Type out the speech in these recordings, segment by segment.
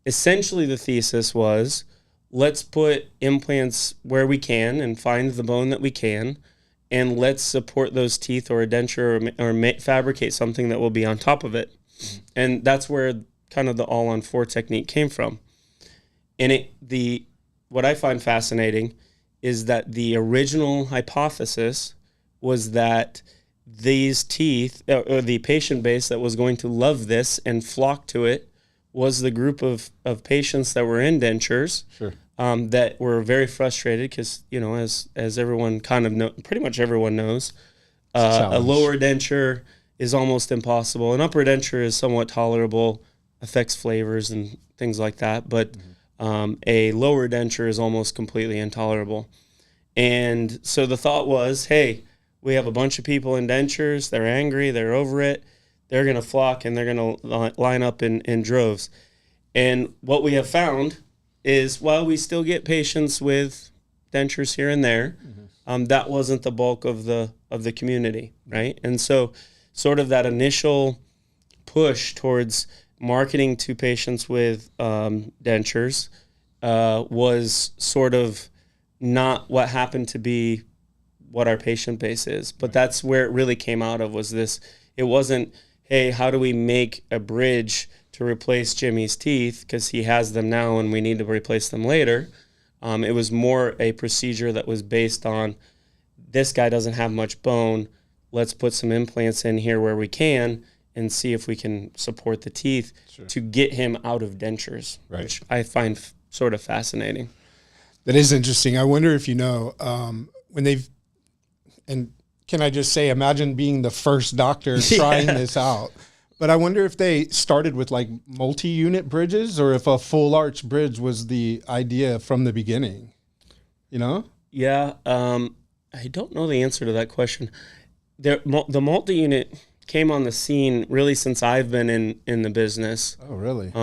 essentially the thesis was, let's put implants where we can and find the bone that we can, and let's support those teeth or a denture or fabricate something that will be on top of it. And that's where kind of the all-on-4 technique came from. And what I find fascinating is that the original hypothesis was that these teeth, or the patient base that was going to love this and flock to it, was the group of patients that were in dentures. Sure. That were very frustrated because, you know, as everyone kind of pretty much everyone knows, a lower denture is almost impossible. An upper denture is somewhat tolerable, affects flavors and things like that, but a lower denture is almost completely intolerable. And so the thought was, hey, we have a bunch of people in dentures, they're angry, they're over it, they're going to flock and they're going to line up in droves. And what we have found is, while we still get patients with dentures here and there, that wasn't the bulk of the community, right? And so sort of that initial push towards marketing to patients with dentures was sort of not what happened to be what our patient base is. But that's where it really came out of, was this. It wasn't, hey, how do we make a bridge to replace Jimmy's teeth because he has them now and we need to replace them later. It was more a procedure that was based on, this guy doesn't have much bone, let's put some implants in here where we can and see if we can support the teeth to get him out of dentures, which I find sort of fascinating. That is interesting. I wonder if you know, when they've, and can I just say, imagine being the first doctor trying this out. But I wonder if they started with like multi-unit bridges, or if a full arch bridge was the idea from the beginning, you know? Yeah. I don't know the answer to that question. The multi-unit came on the scene really since I've been in the business. Oh, really?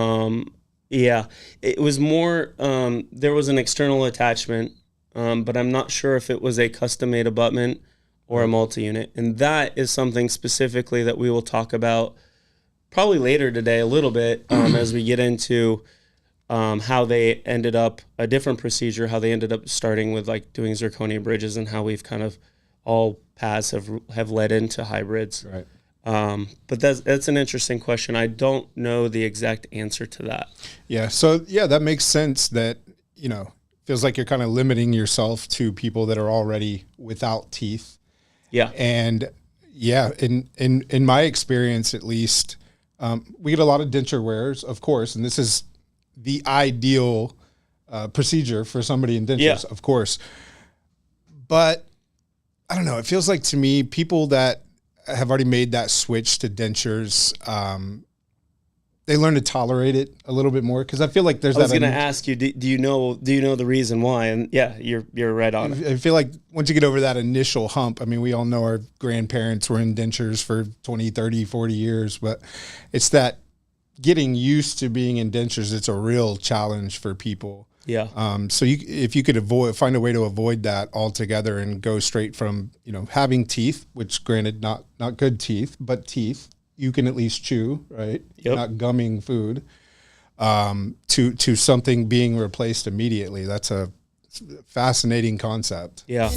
Yeah. It was more, there was an external attachment, but I'm not sure if it was a custom-made abutment or a multi-unit. And that is something specifically that we will talk about probably later today a little bit, as we get into how they ended up, a different procedure, how they ended up starting with like doing zirconia bridges, and how we've kind of all paths have led into hybrids. Right. But that's an interesting question. I don't know the exact answer to that. Yeah. So yeah, that makes sense. That, you know, feels like you're kind of limiting yourself to people that are already without teeth. Yeah. And yeah, in my experience, at least, we get a lot of denture wearers, of course, and this is the ideal procedure for somebody in dentures, of course. But I don't know, it feels like to me, people that have already made that switch to dentures, they learn to tolerate it a little bit more, because I feel like there's that. I was going to ask you, do you know the reason why? And yeah, you're right on it. I feel like once you get over that initial hump, I mean, we all know our grandparents were in dentures for 20, 30, 40 years, but it's that getting used to being in dentures. It's a real challenge for people. Yeah. So if you could find a way to avoid that altogether and go straight from, you know, having teeth, which granted not good teeth, but teeth you can at least chew, right? Yep. Not gumming food, to something being replaced immediately. That's a fascinating concept. Yeah.